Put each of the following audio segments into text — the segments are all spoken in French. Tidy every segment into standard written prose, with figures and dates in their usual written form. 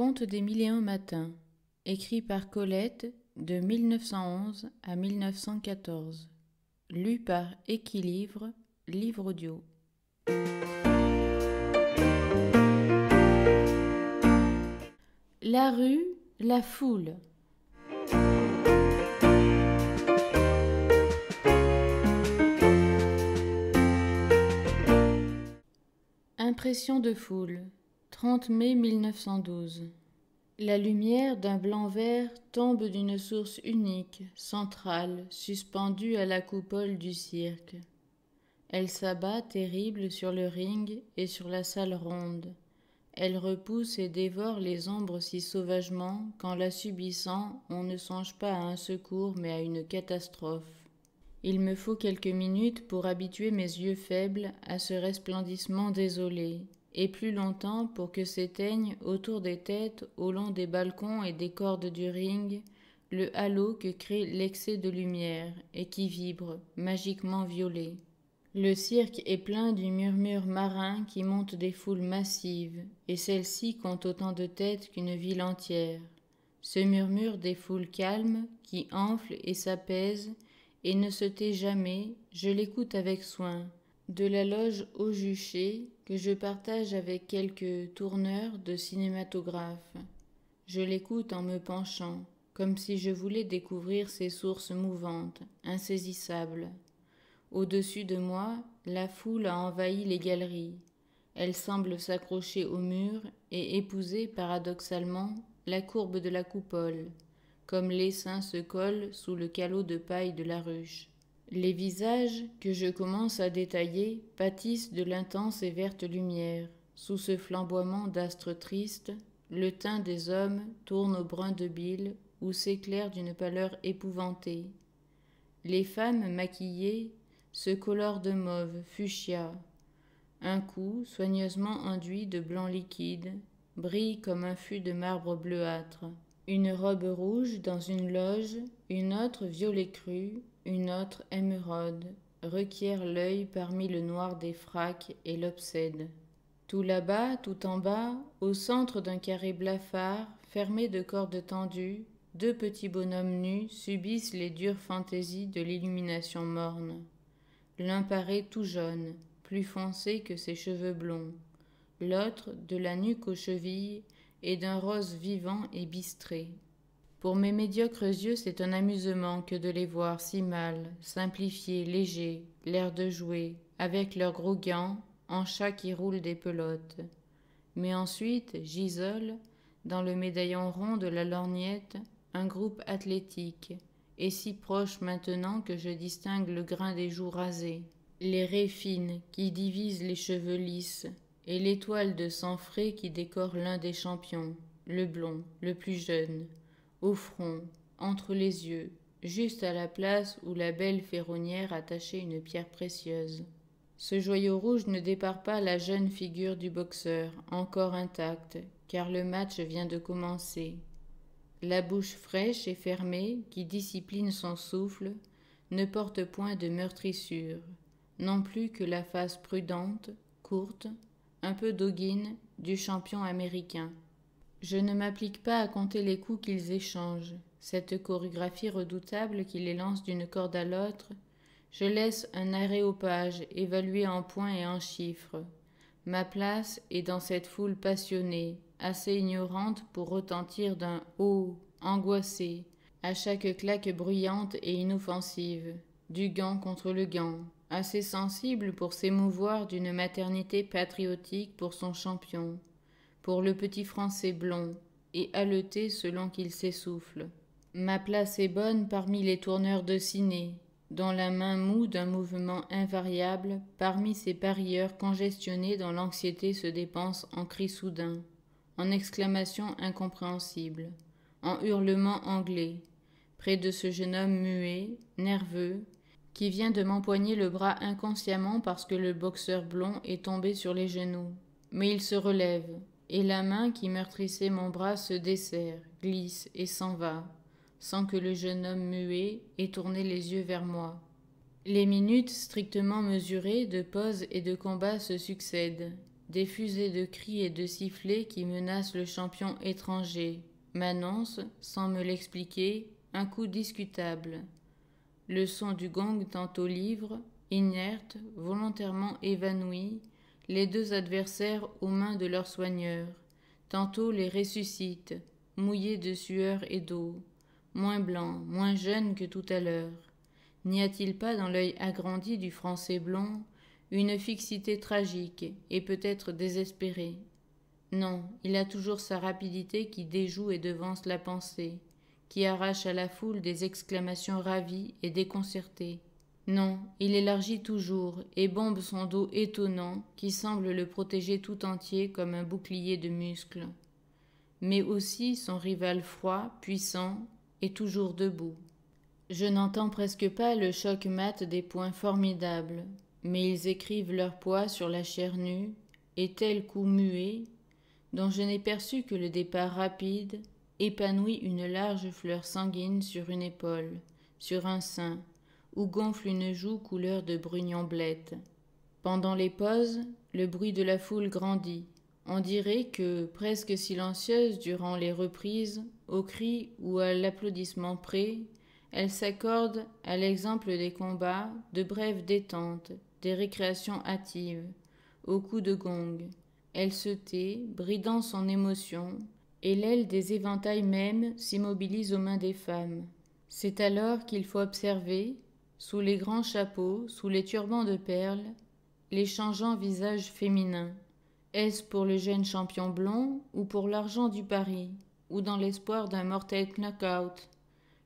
Conte des mille et un matins, écrit par Colette de 1911 à 1914, lu par Équilivre, livre audio. La rue, la foule. Impression de foule, 30 mai 1912. La lumière d'un blanc vert tombe d'une source unique, centrale, suspendue à la coupole du cirque. Elle s'abat terrible sur le ring et sur la salle ronde. Elle repousse et dévore les ombres si sauvagement qu'en la subissant, on ne songe pas à un secours mais à une catastrophe. Il me faut quelques minutes pour habituer mes yeux faibles à ce resplendissement désolé, et plus longtemps pour que s'éteigne autour des têtes, au long des balcons et des cordes du ring, le halo que crée l'excès de lumière et qui vibre, magiquement violet. Le cirque est plein du murmure marin qui monte des foules massives, et celles-ci comptent autant de têtes qu'une ville entière. Ce murmure des foules calmes, qui enflent et s'apaisent, et ne se tait jamais, je l'écoute avec soin, de la loge au juché que je partage avec quelques tourneurs de cinématographe. Je l'écoute en me penchant, comme si je voulais découvrir ses sources mouvantes, insaisissables. Au-dessus de moi, la foule a envahi les galeries. Elle semble s'accrocher au mur et épouser paradoxalement la courbe de la coupole, comme l'essaim se colle sous le calot de paille de la ruche. Les visages que je commence à détailler pâtissent de l'intense et verte lumière. Sous ce flamboiement d'astres tristes, le teint des hommes tourne au brun de bile ou s'éclaire d'une pâleur épouvantée. Les femmes maquillées se colorent de mauve, fuchsia. Un cou, soigneusement enduit de blanc liquide, brille comme un fût de marbre bleuâtre. Une robe rouge dans une loge, une autre violet cru, une autre émeraude, requiert l'œil parmi le noir des fracs et l'obsède. Tout là-bas, tout en bas, au centre d'un carré blafard, fermé de cordes tendues, deux petits bonhommes nus subissent les dures fantaisies de l'illumination morne. L'un paraît tout jaune, plus foncé que ses cheveux blonds. L'autre, de la nuque aux chevilles, et d'un rose vivant et bistré. Pour mes médiocres yeux, c'est un amusement que de les voir si mal, simplifiés, légers, l'air de jouer, avec leurs gros gants, en chats qui roulent des pelotes. Mais ensuite, j'isole, dans le médaillon rond de la lorgnette, un groupe athlétique, et si proche maintenant que je distingue le grain des joues rasées, les raies fines qui divisent les cheveux lisses, et l'étoile de sang frais qui décore l'un des champions, le blond, le plus jeune, au front, entre les yeux, juste à la place où la belle ferronnière attachait une pierre précieuse. Ce joyau rouge ne dépare pas la jeune figure du boxeur, encore intacte, car le match vient de commencer. La bouche fraîche et fermée, qui discipline son souffle, ne porte point de meurtrissure, non plus que la face prudente, courte, un peu doguine, du champion américain. Je ne m'applique pas à compter les coups qu'ils échangent, cette chorégraphie redoutable qui les lance d'une corde à l'autre. Je laisse un aréopage évalué en points et en chiffres. Ma place est dans cette foule passionnée, assez ignorante pour retentir d'un « oh » angoissé, à chaque claque bruyante et inoffensive, du gant contre le gant, assez sensible pour s'émouvoir d'une maternité patriotique pour son champion, pour le petit Français blond, et haleter selon qu'il s'essouffle. Ma place est bonne parmi les tourneurs de ciné, dont la main moue d'un mouvement invariable parmi ces parieurs congestionnés dont l'anxiété se dépense en cris soudains, en exclamations incompréhensibles, en hurlements anglais, près de ce jeune homme muet, nerveux, qui vient de m'empoigner le bras inconsciemment parce que le boxeur blond est tombé sur les genoux. Mais il se relève, et la main qui meurtrissait mon bras se desserre, glisse et s'en va, sans que le jeune homme muet ait tourné les yeux vers moi. Les minutes strictement mesurées de pause et de combat se succèdent. Des fusées de cris et de sifflets qui menacent le champion étranger m'annoncent, sans me l'expliquer, un coup discutable. Le son du gong tantôt livre, inerte, volontairement évanoui, les deux adversaires aux mains de leurs soigneurs, tantôt les ressuscite, mouillés de sueur et d'eau, moins blancs, moins jeunes que tout à l'heure. N'y a-t-il pas dans l'œil agrandi du Français blond une fixité tragique et peut-être désespérée? Non, il a toujours sa rapidité qui déjoue et devance la pensée, qui arrache à la foule des exclamations ravies et déconcertées. Non, il élargit toujours et bombe son dos étonnant qui semble le protéger tout entier comme un bouclier de muscles. Mais aussi son rival froid, puissant et toujours debout. Je n'entends presque pas le choc mat des poings formidables, mais ils écrivent leur poids sur la chair nue, et tel coup muet, dont je n'ai perçu que le départ rapide, épanouit une large fleur sanguine sur une épaule, sur un sein, où gonfle une joue couleur de brugnon blette. Pendant les pauses, le bruit de la foule grandit. On dirait que, presque silencieuse durant les reprises, au cri ou à l'applaudissement près, elle s'accorde, à l'exemple des combats, de brèves détentes, des récréations hâtives, au coup de gong. Elle se tait, bridant son émotion, et l'aile des éventails même s'immobilise aux mains des femmes. C'est alors qu'il faut observer, sous les grands chapeaux, sous les turbans de perles, les changeants visages féminins. Est-ce pour le jeune champion blond ou pour l'argent du pari, ou dans l'espoir d'un mortel knock-out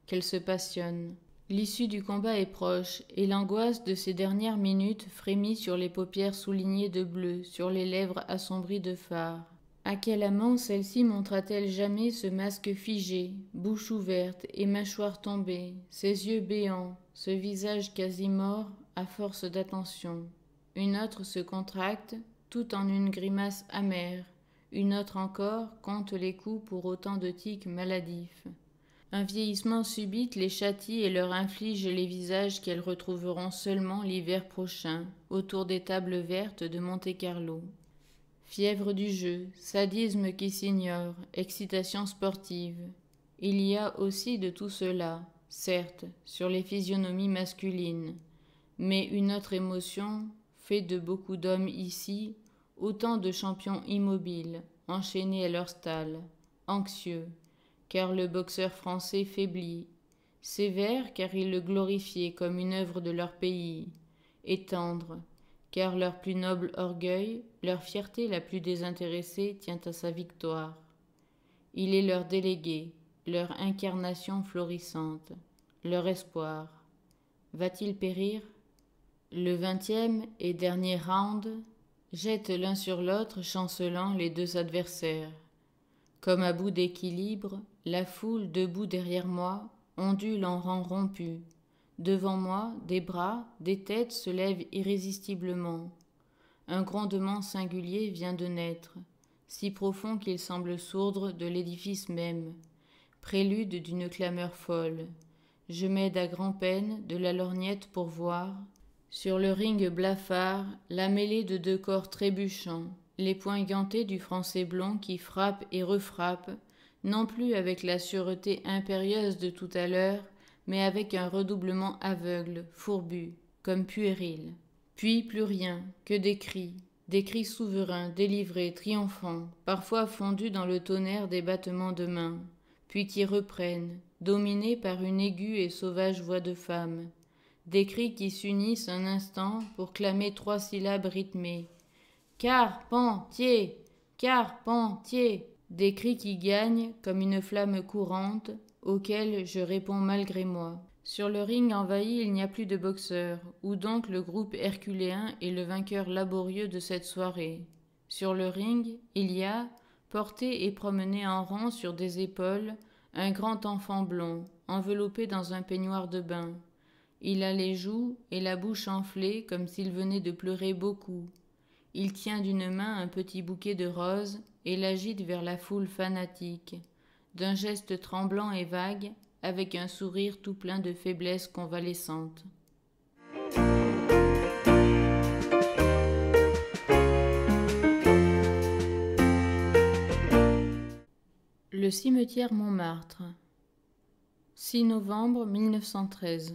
qu'elle se passionne? L'issue du combat est proche, et l'angoisse de ces dernières minutes frémit sur les paupières soulignées de bleu, sur les lèvres assombries de fard. À quel amant celle-ci montra-t-elle jamais ce masque figé, bouche ouverte et mâchoire tombée, ses yeux béants, ce visage quasi mort à force d'attention? Une autre se contracte, tout en une grimace amère, une autre encore compte les coups pour autant de tics maladifs. Un vieillissement subit les châtie et leur inflige les visages qu'elles retrouveront seulement l'hiver prochain, autour des tables vertes de Monte-Carlo. Fièvre du jeu, sadisme qui s'ignore, excitation sportive. Il y a aussi de tout cela, certes, sur les physionomies masculines, mais une autre émotion fait de beaucoup d'hommes ici autant de champions immobiles, enchaînés à leur stalle, anxieux, car le boxeur français faiblit, sévère car ils le glorifiaient comme une œuvre de leur pays, et tendre, car leur plus noble orgueil, leur fierté la plus désintéressée tient à sa victoire. Il est leur délégué, leur incarnation florissante, leur espoir. Va-t-il périr? Le 20e et dernier round jette l'un sur l'autre chancelant les deux adversaires. Comme à bout d'équilibre, la foule debout derrière moi ondule en rangs rompus. Devant moi, des bras, des têtes se lèvent irrésistiblement. Un grondement singulier vient de naître, si profond qu'il semble sourdre de l'édifice même, prélude d'une clameur folle. Je m'aide à grand-peine de la lorgnette pour voir, sur le ring blafard, la mêlée de deux corps trébuchants, les poings gantés du Français blond qui frappe et refrappe, non plus avec la sûreté impérieuse de tout à l'heure, mais avec un redoublement aveugle, fourbu, comme puéril. Puis plus rien, que des cris souverains, délivrés, triomphants, parfois fondus dans le tonnerre des battements de mains, puis qui reprennent, dominés par une aiguë et sauvage voix de femme. Des cris qui s'unissent un instant pour clamer 3 syllabes rythmées. Carpentier! Carpentier! Des cris qui gagnent comme une flamme courante, auxquels je réponds malgré moi. Sur le ring envahi, il n'y a plus de boxeurs, où donc le groupe herculéen est le vainqueur laborieux de cette soirée. Sur le ring, il y a, porté et promené en rond sur des épaules, un grand enfant blond, enveloppé dans un peignoir de bain. Il a les joues et la bouche enflée comme s'il venait de pleurer beaucoup. Il tient d'une main un petit bouquet de roses et l'agite vers la foule fanatique, d'un geste tremblant et vague, avec un sourire tout plein de faiblesse convalescente. Le cimetière Montmartre. 6 novembre 1913.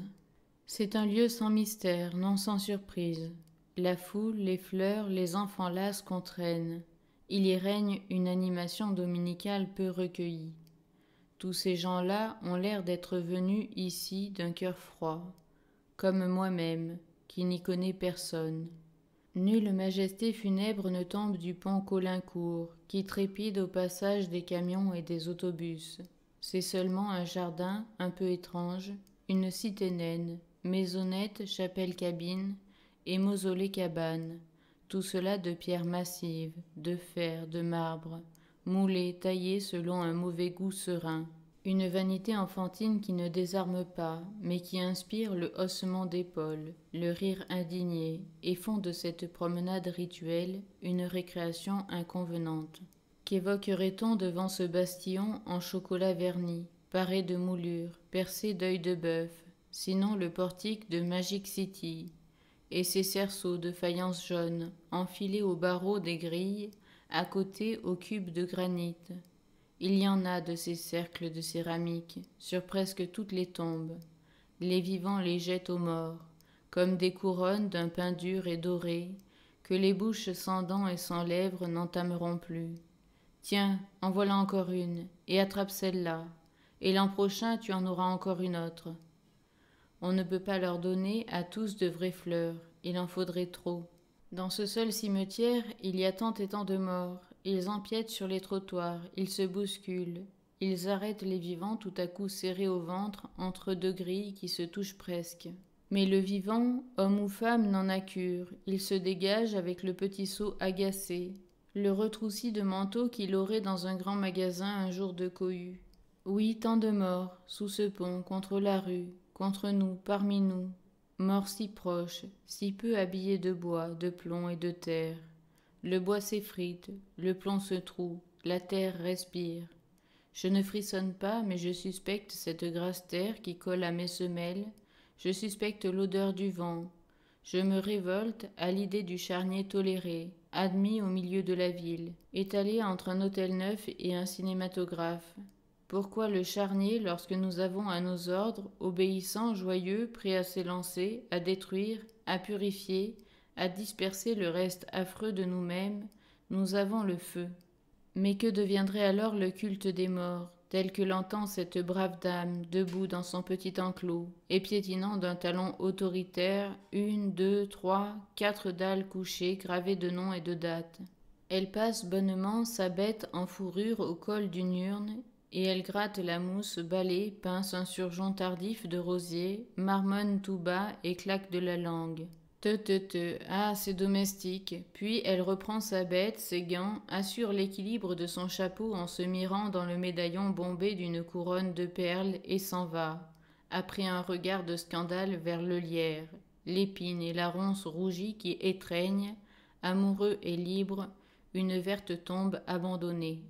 C'est un lieu sans mystère, non sans surprise. La foule, les fleurs, les enfants lasses qu'on traîne. Il y règne une animation dominicale peu recueillie. Tous ces gens-là ont l'air d'être venus ici d'un cœur froid, comme moi-même, qui n'y connais personne. Nulle majesté funèbre ne tombe du pont Caulaincourt, qui trépide au passage des camions et des autobus. C'est seulement un jardin un peu étrange, une cité naine, maisonnette, chapelle-cabine et mausolée-cabane, tout cela de pierres massives, de fer, de marbre, moulées, taillées selon un mauvais goût serein. Une vanité enfantine qui ne désarme pas, mais qui inspire le haussement d'épaules, le rire indigné, et font de cette promenade rituelle une récréation inconvenante. Qu'évoquerait-on devant ce bastion en chocolat verni, paré de moulures, percé d'œils de bœuf, sinon le portique de Magic City, et ses cerceaux de faïence jaune, enfilés aux barreaux des grilles, à côté aux cubes de granit. Il y en a de ces cercles de céramique sur presque toutes les tombes. Les vivants les jettent aux morts, comme des couronnes d'un pain dur et doré, que les bouches sans dents et sans lèvres n'entameront plus. Tiens, en voilà encore une, et attrape celle-là, et l'an prochain tu en auras encore une autre. On ne peut pas leur donner à tous de vraies fleurs, il en faudrait trop. Dans ce seul cimetière, il y a tant et tant de morts. Ils empiètent sur les trottoirs, ils se bousculent. Ils arrêtent les vivants tout à coup serrés au ventre entre deux grilles qui se touchent presque. Mais le vivant, homme ou femme, n'en a cure. Il se dégage avec le petit seau agacé, le retroussi de manteau qu'il aurait dans un grand magasin un jour de cohue. Oui, tant de morts, sous ce pont, contre la rue, contre nous, parmi nous. Morts si proches, si peu habillés de bois, de plomb et de terre. Le bois s'effrite, le plomb se troue, la terre respire. Je ne frissonne pas, mais je suspecte cette grasse terre qui colle à mes semelles. Je suspecte l'odeur du vent. Je me révolte à l'idée du charnier toléré, admis au milieu de la ville, étalé entre un hôtel neuf et un cinématographe. Pourquoi le charnier lorsque nous avons à nos ordres, obéissant, joyeux, prêt à s'élancer, à détruire, à purifier, à disperser le reste affreux de nous-mêmes, nous avons le feu. Mais que deviendrait alors le culte des morts, tel que l'entend cette brave dame, debout dans son petit enclos, et piétinant d'un talon autoritaire 1, 2, 3, 4 dalles couchées gravées de noms et de dates. Elle passe bonnement sa bête en fourrure au col d'une urne, et elle gratte la mousse, balai, pince un surgeon tardif de rosier, marmonne tout bas et claque de la langue. Ah, c'est domestique. Puis elle reprend sa bête, ses gants, assure l'équilibre de son chapeau en se mirant dans le médaillon bombé d'une couronne de perles et s'en va, après un regard de scandale vers le lierre, l'épine et la ronce rougie qui étreignent, amoureux et libres, une verte tombe abandonnée.